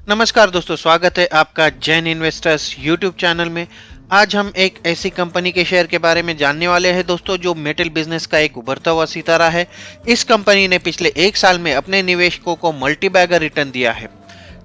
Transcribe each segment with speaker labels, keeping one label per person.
Speaker 1: नमस्कार दोस्तों, स्वागत है आपका जैन इन्वेस्टर्स यूट्यूब चैनल में। आज हम एक ऐसी कंपनी के शेयर के बारे में जानने वाले हैं दोस्तों, जो मेटल बिजनेस का एक उभरता हुआ सितारा है। इस कंपनी ने पिछले एक साल में अपने निवेशकों को मल्टी बैगर रिटर्न दिया है।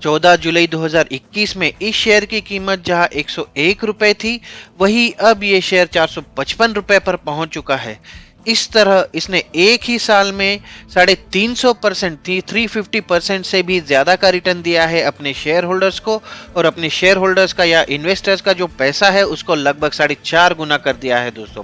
Speaker 1: 14 जुलाई 2021 में इस शेयर की कीमत जहां 101 रुपए थी, वहीं अब ये शेयर 455 रुपए पर पहुंच चुका है। इस तरह इसने एक ही साल में 350% 350% से भी ज्यादा का रिटर्न दिया है अपने शेयर होल्डर्स को, और अपने शेयर होल्डर्स का या इन्वेस्टर्स का जो पैसा है उसको लगभग 4.5 गुना कर दिया है दोस्तों।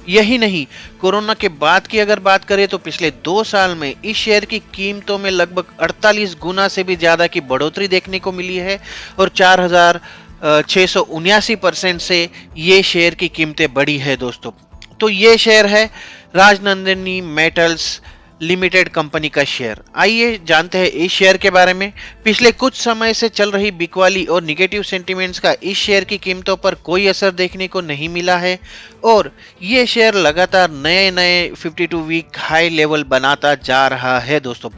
Speaker 1: यही नहीं, कोरोना के बाद की अगर बात करें तो पिछले 2 साल में इस शेयर की कीमतों में लगभग 48 गुना से भी ज्यादा की बढ़ोतरी देखने को मिली है, और 4679% से ये शेयर की कीमतें बढ़ी है दोस्तों। तो ये शेयर है राजनंदिनी मेटल्स लिमिटेड कंपनी का शेयर। आइए जानते हैं इस शेयर के बारे में। पिछले कुछ समय से चल रही बिकवाली और निगेटिव सेंटिमेंट्स का इस शेयर की कीमतों पर कोई असर देखने को नहीं मिला है, और ये शेयर लगातार नए नए 52 वीक हाई लेवल बनाता जा रहा है दोस्तों।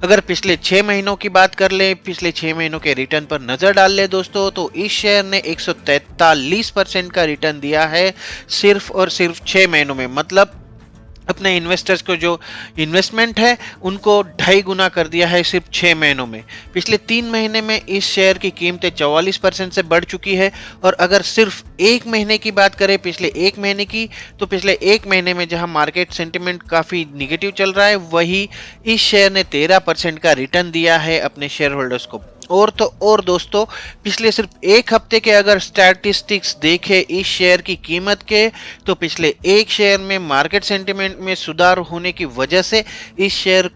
Speaker 1: अगर पिछले 6 महीनों की बात कर ले, पिछले 6 महीनों के रिटर्न पर नजर डाल ले दोस्तों, तो इस शेयर ने 143% का रिटर्न दिया है सिर्फ और सिर्फ 6 महीनों में। मतलब अपने इन्वेस्टर्स को जो इन्वेस्टमेंट है उनको 2.5 गुना कर दिया है सिर्फ 6 महीनों में। पिछले 3 महीने में इस शेयर की कीमतें 44% से बढ़ चुकी है, और अगर सिर्फ एक महीने की बात करें, पिछले एक महीने की, तो पिछले एक महीने में जहां मार्केट सेंटिमेंट काफी निगेटिव चल रहा है, वही इस शेयर ने 13% का रिटर्न दिया है अपने शेयर होल्डर्स को। और तो और दोस्तों, पिछले सिर्फ एक हफ्ते के अगर स्टैटिस्टिक्स देखें इस शेयर की कीमत के, तो पिछले एक शेयर में मार्केट सेंटिमेंट में सुधार होने की वजह से इस शेयर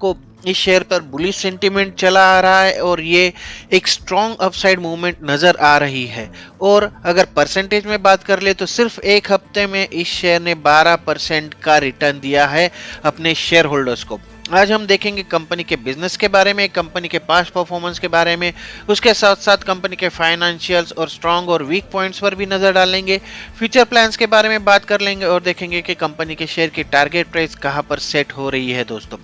Speaker 1: पर बुलिश सेंटिमेंट चला आ रहा है, और ये एक स्ट्रॉन्ग अपसाइड मूवमेंट नजर आ रही है। और अगर परसेंटेज में बात कर ले, तो सिर्फ एक हफ्ते में इस शेयर ने 12% का रिटर्न दिया है अपने शेयर होल्डर्स को। आज हम देखेंगे कंपनी के बिजनेस के बारे में, कंपनी के पास्ट परफॉर्मेंस के बारे में, उसके साथ साथ कंपनी के फाइनेंशियल्स और स्ट्रॉन्ग और वीक पॉइंट्स पर भी नजर डालेंगे। फ्यूचर प्लान्स के बारे में बात कर लेंगे, और देखेंगे कि कंपनी के शेयर की टारगेट प्राइस कहां पर सेट हो रही है दोस्तों।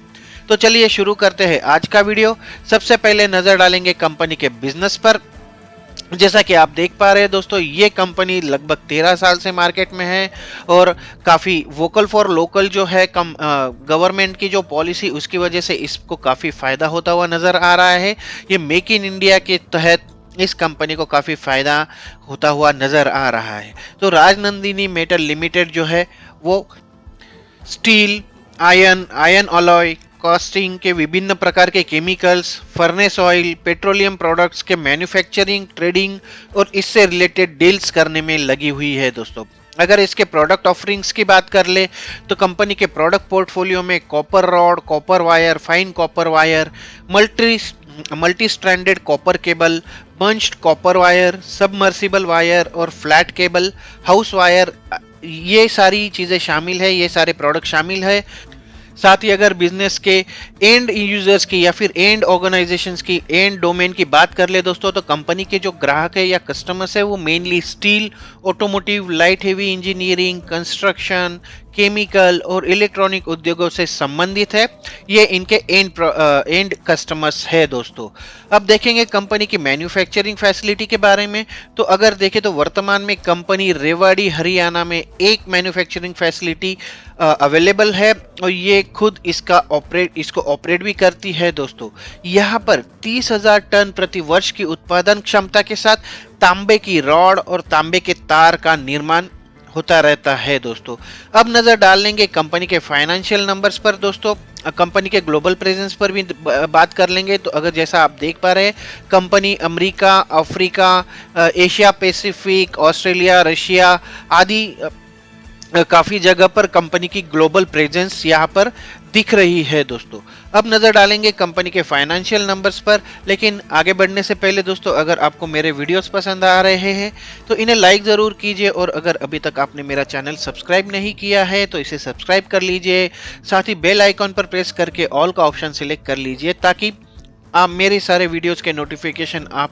Speaker 1: तो चलिए शुरू करते हैं आज का वीडियो। सबसे पहले नजर डालेंगे कंपनी के बिजनेस पर। जैसा कि आप देख पा रहे हैं दोस्तों, ये कंपनी लगभग 13 साल से मार्केट में है, और काफ़ी वोकल फॉर लोकल जो है गवर्नमेंट की जो पॉलिसी, उसकी वजह से इसको काफ़ी फायदा होता हुआ नज़र आ रहा है। ये मेक इन इंडिया के तहत इस कंपनी को काफ़ी फायदा होता हुआ नज़र आ रहा है। तो राजनंदिनी मेटल लिमिटेड जो है वो स्टील, आयरन अलॉय, कास्टिंग के विभिन्न प्रकार के chemicals, furnace oil, petroleum products के मैन्युफैक्चरिंग, ट्रेडिंग और इससे रिलेटेड डील्स करने में लगी हुई है दोस्तों। अगर इसके प्रोडक्ट ऑफरिंग्स की बात कर ले, तो कंपनी के प्रोडक्ट पोर्टफोलियो में copper rod, copper wire, fine copper wire, multi stranded copper cable, bunched copper wire, submersible wire और फ्लैट केबल, हाउस वायर, ये सारी चीज़ें शामिल है, ये सारे प्रोडक्ट शामिल है। साथ ही अगर बिजनेस के एंड यूजर्स की या फिर एंड ऑर्गेनाइजेशंस की, एंड डोमेन की बात कर ले दोस्तों, तो कंपनी के जो ग्राहक है या कस्टमर्स है वो mainly steel, automotive, light heavy engineering, construction, chemical और इलेक्ट्रॉनिक उद्योगों से संबंधित है। ये इनके एंड कस्टमर्स है दोस्तों। अब देखेंगे कंपनी की मैन्युफैक्चरिंग फैसिलिटी के बारे में। तो अगर देखें तो वर्तमान में कंपनी रेवाड़ी हरियाणा में एक मैन्युफैक्चरिंग फैसिलिटी अवेलेबल है, और ये खुद इसको ऑपरेट भी करती है दोस्तों। यहाँ पर 30,000 टन प्रति वर्ष की उत्पादन क्षमता के साथ तांबे की रॉड और तांबे के तार का निर्माण होता रहता है दोस्तों। अब नजर डाल लेंगे कंपनी के फाइनेंशियल नंबर्स पर दोस्तों। कंपनी के ग्लोबल प्रेजेंस पर भी बात कर लेंगे। तो अगर जैसा आप देख पा रहे हैं, company America, Africa, Asia Pacific, Australia, Russia आदि काफ़ी जगह पर कंपनी की ग्लोबल प्रेजेंस यहाँ पर दिख रही है दोस्तों। अब नज़र डालेंगे कंपनी के फाइनेंशियल नंबर्स पर, लेकिन आगे बढ़ने से पहले दोस्तों, अगर आपको मेरे वीडियोस पसंद आ रहे हैं तो इन्हें लाइक ज़रूर कीजिए, और अगर अभी तक आपने मेरा चैनल सब्सक्राइब नहीं किया है तो इसे सब्सक्राइब कर लीजिए। साथ ही बेल आइकॉन पर प्रेस करके ऑल का ऑप्शन सिलेक्ट कर लीजिए, ताकि आप मेरे सारे वीडियोस के नोटिफिकेशन आप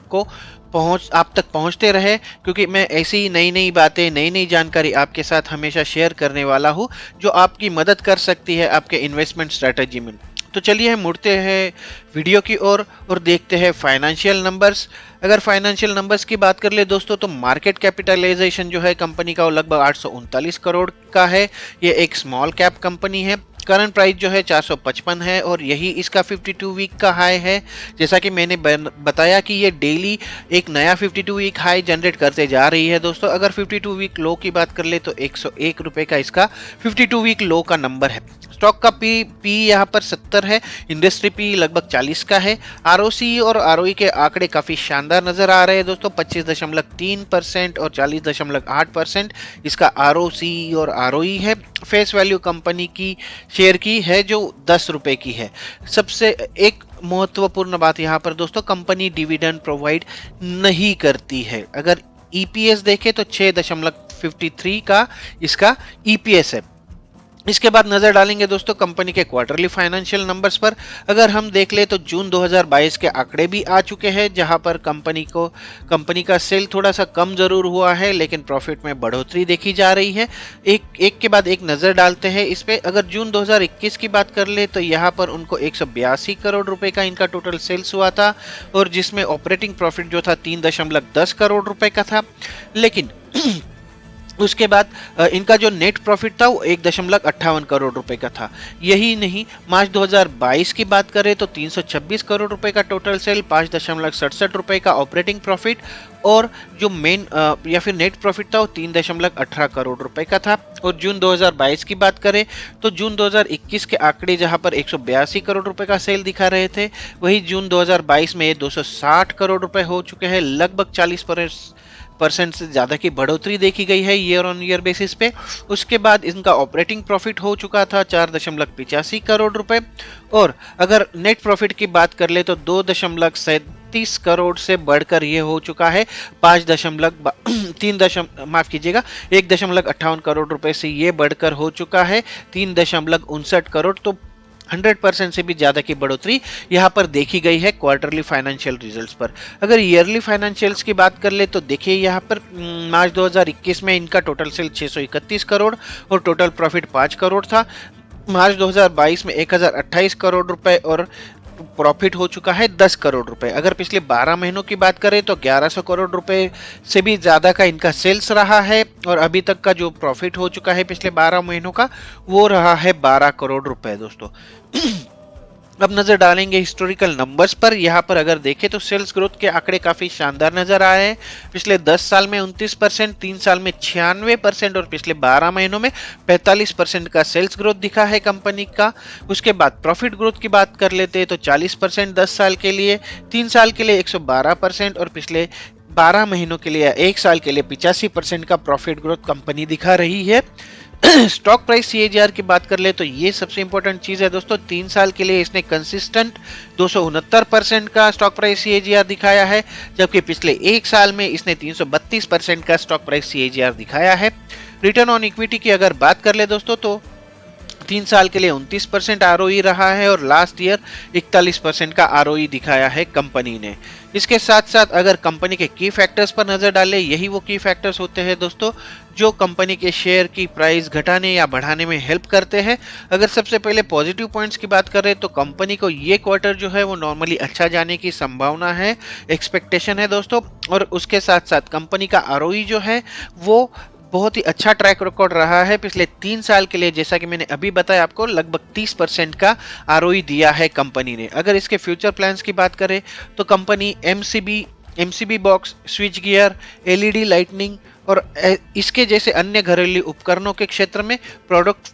Speaker 1: तक पहुंचते रहे, क्योंकि मैं ऐसी नई नई बातें, नई नई जानकारी आपके साथ हमेशा शेयर करने वाला हूं, जो आपकी मदद कर सकती है आपके इन्वेस्टमेंट स्ट्रेटजी में। तो चलिए हम मुड़ते हैं वीडियो की ओर और देखते हैं फाइनेंशियल नंबर्स। अगर फाइनेंशियल नंबर्स की बात कर ले दोस्तों, तो मार्केट कैपिटलाइजेशन जो है कंपनी का वो लगभग 839 करोड़ का है। ये एक स्मॉल कैप कंपनी है। करंट प्राइस जो है 455 है और यही इसका 52 वीक का हाई है। जैसा कि मैंने बताया कि ये डेली एक नया 52 वीक हाई जनरेट करते जा रही है दोस्तों। अगर 52 वीक लो की बात कर ले तो 101 रुपए का इसका 52 वीक लो का नंबर है। स्टॉक का पी यहाँ पर 70 है, इंडस्ट्री पी लगभग 40 का है। आरओसी और आरओई के आंकड़े काफी शानदार नजर आ रहे हैं दोस्तों, 25.3% और 40.8% इसका आरओसी और आरओई है। फेस वैल्यू कंपनी की शेयर की है जो 10 रुपए की है। सबसे एक महत्वपूर्ण बात यहाँ पर दोस्तों, कंपनी डिविडेंड प्रोवाइड नहीं करती है। अगर ईपीएस देखें तो 6.53 का इसका ईपीएस है। इसके बाद नजर डालेंगे दोस्तों कंपनी के क्वार्टरली फाइनेंशियल नंबर्स पर। अगर हम देख ले तो जून 2022 के आंकड़े भी आ चुके हैं, जहां पर कंपनी का सेल थोड़ा सा कम जरूर हुआ है लेकिन प्रॉफिट में बढ़ोतरी देखी जा रही है। एक के बाद एक नजर डालते हैं इस पे। अगर जून 2021 की बात कर ले तो यहाँ पर उनको 182 करोड़ रुपए का इनका टोटल सेल्स हुआ था और जिसमें ऑपरेटिंग प्रॉफिट जो था 3.10 करोड़ रुपए का था। लेकिन उसके बाद इनका जो नेट प्रॉफिट था वो 1.58 करोड़ रुपए का था। यही नहीं, मार्च 2022 की बात करें तो 326 करोड़ रुपए का टोटल सेल, 5.67 रुपए का ऑपरेटिंग प्रॉफिट और जो मेन या फिर नेट प्रॉफिट था वो 3.18 करोड़ रुपए का था। और जून 2022 की बात करें तो जून 2021 के आंकड़े जहां पर 182 करोड़ रुपए का सेल दिखा रहे थे, वही जून 2022 में ये 260 करोड़ रुपए हो चुके हैं। लगभग 40% से ज़्यादा की बढ़ोतरी देखी गई है ईयर ऑन ईयर बेसिस पे। उसके बाद इनका ऑपरेटिंग प्रॉफिट हो चुका था 4.85 करोड़ रुपए और अगर नेट प्रॉफिट की बात कर ले तो 2.37 करोड़ से बढ़कर ये हो चुका है 1.58 करोड़ रुपए से ये बढ़कर हो चुका है 3.59 करोड़। तो 100% से भी ज्यादा की बढ़ोतरी यहां पर देखी गई है क्वार्टरली फाइनेंशियल रिजल्ट्स पर। अगर ईयरली फाइनेंशियल्स की बात कर ले तो देखिए यहां पर मार्च 2021 में इनका टोटल सेल 631 करोड़ और टोटल प्रॉफिट 5 करोड़ था। मार्च 2022 में 1028 करोड़ रुपए और प्रॉफिट हो चुका है 10 करोड़ रुपए। अगर पिछले 12 महीनों की बात करें तो 1100 करोड़ रुपए से भी ज्यादा का इनका सेल्स रहा है और अभी तक का जो प्रॉफिट हो चुका है पिछले 12 महीनों का वो रहा है 12 करोड़ रुपए दोस्तों। अब नजर डालेंगे हिस्टोरिकल नंबर्स पर। यहाँ पर अगर देखें तो सेल्स ग्रोथ के आंकड़े काफी शानदार नजर आए हैं। पिछले 10 साल में 29%, 3 साल में 96% और पिछले 12 महीनों में 45% का सेल्स ग्रोथ दिखा है कंपनी का। उसके बाद प्रॉफिट ग्रोथ की बात कर लेते हैं तो 40% 10 साल के लिए, 3 साल के लिए 112% और पिछले 12 महीनों के लिए 1 साल के लिए 85% का प्रॉफिट ग्रोथ कंपनी दिखा रही है। स्टॉक प्राइस सीएजीआर की बात कर ले तो ये सबसे इंपॉर्टेंट चीज है दोस्तों। 3 साल के लिए इसने कंसिस्टेंट 269% का स्टॉक प्राइस सीएजीआर दिखाया है, जबकि पिछले 1 साल में इसने 332% का स्टॉक प्राइस सीएजीआर दिखाया है। रिटर्न ऑन इक्विटी की अगर बात कर ले दोस्तों तो 3 साल के लिए 29% आरओई रहा है और लास्ट ईयर 41% का आरओई दिखाया है कंपनी ने। इसके साथ साथ अगर कंपनी के की फैक्टर्स पर नजर डालें, यही वो की फैक्टर्स होते हैं दोस्तों जो कंपनी के शेयर की प्राइस घटाने या बढ़ाने में हेल्प करते हैं। अगर सबसे पहले पॉजिटिव पॉइंट्स की बात करें तो कंपनी को ये क्वार्टर जो है वो नॉर्मली अच्छा जाने की संभावना है, एक्सपेक्टेशन है दोस्तों। और उसके साथ साथ कंपनी का आरओई जो है वो बहुत ही अच्छा ट्रैक रिकॉर्ड रहा है पिछले 3 साल के लिए। जैसा कि मैंने अभी बताया आपको, लगभग 30% का आरओई दिया है कंपनी ने। अगर इसके फ्यूचर प्लान्स की बात करें तो company MCB box, switch gear, LED lightning और इसके जैसे अन्य घरेलू उपकरणों के क्षेत्र में प्रोडक्ट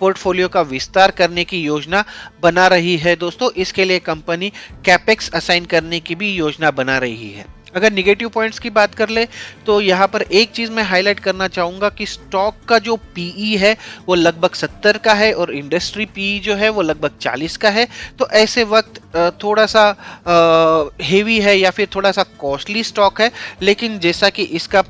Speaker 1: पोर्टफोलियो का विस्तार करने की योजना बना रही है दोस्तों। इसके लिए कंपनी कैपेक्स असाइन करने की भी योजना बना रही है। अगर निगेटिव पॉइंट्स की बात कर ले तो यहाँ पर एक चीज मैं हाईलाइट करना चाहूंगा कि स्टॉक का जो पीई है वो लगभग 70 का है और इंडस्ट्री पीई जो है वो लगभग 40 का है। तो ऐसे वक्त थोड़ा सा हेवी है या फिर थोड़ा सा कॉस्टली स्टॉक है, लेकिन जैसा कि इसका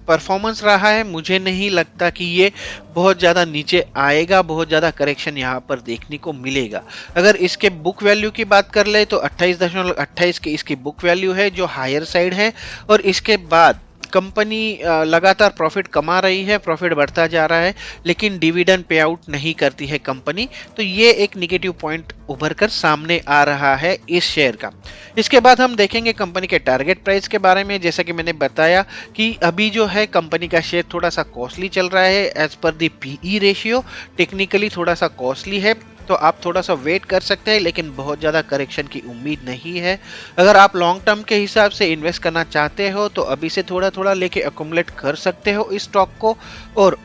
Speaker 1: परफॉर्मेंस रहा है मुझे नहीं लगता कि ये बहुत ज़्यादा नीचे आएगा, बहुत ज़्यादा करेक्शन यहाँ पर देखने को मिलेगा। अगर इसके बुक वैल्यू की बात कर ले तो 28.28 की इसकी बुक वैल्यू है जो हायर साइड है। और इसके बाद कंपनी लगातार प्रॉफिट कमा रही है, प्रॉफिट बढ़ता जा रहा है, लेकिन डिविडेंड पे आउट नहीं करती है कंपनी। तो ये एक निगेटिव पॉइंट उभर कर सामने आ रहा है इस शेयर का। इसके बाद हम देखेंगे कंपनी के टारगेट प्राइस के बारे में। जैसा कि मैंने बताया कि अभी जो है कंपनी का शेयर थोड़ा सा कॉस्टली चल रहा है एज पर दी पीई रेशियो, टेक्निकली थोड़ा सा कॉस्टली है, तो आप थोड़ा सा वेट कर सकते हैं, लेकिन बहुत ज़्यादा करेक्शन की उम्मीद नहीं है। अगर आप लॉन्ग टर्म के हिसाब से इन्वेस्ट करना चाहते हो तो अभी से थोड़ा थोड़ा लेके अकोमुलेट कर सकते हो इस स्टॉक को, और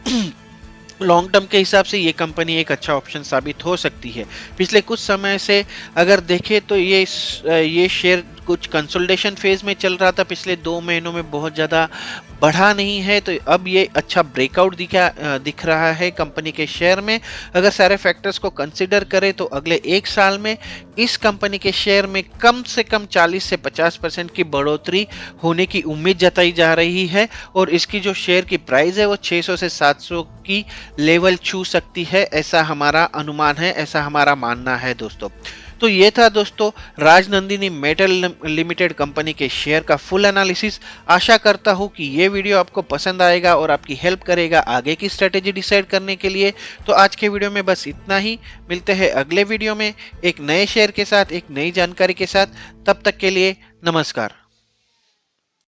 Speaker 1: लॉन्ग टर्म के हिसाब से ये कंपनी एक अच्छा ऑप्शन साबित हो सकती है। पिछले कुछ समय से अगर देखें तो ये शेयर कुछ कंसोलिडेशन फेज में चल रहा था, पिछले 2 महीनों में बहुत ज़्यादा बढ़ा नहीं है, तो अब ये अच्छा ब्रेकआउट दिख रहा है कंपनी के शेयर में। अगर सारे फैक्टर्स को कंसिडर करें तो अगले 1 साल में इस कंपनी के शेयर में कम से कम 40 से 50% की बढ़ोतरी होने की उम्मीद जताई जा रही है, और इसकी जो शेयर की प्राइस है वो 600 से 700 की लेवल छू सकती है, ऐसा हमारा अनुमान है, ऐसा हमारा मानना है दोस्तों। तो ये था दोस्तों राजनंदिनी मेटल लिमिटेड कंपनी के शेयर का फुल एनालिसिस। आशा करता हूँ कि ये वीडियो आपको पसंद आएगा और आपकी हेल्प करेगा आगे की स्ट्रेटेजी डिसाइड करने के लिए। तो आज के वीडियो में बस इतना ही, मिलते हैं अगले वीडियो में एक नए शेयर के साथ, एक नई जानकारी के साथ। तब तक के लिए नमस्कार।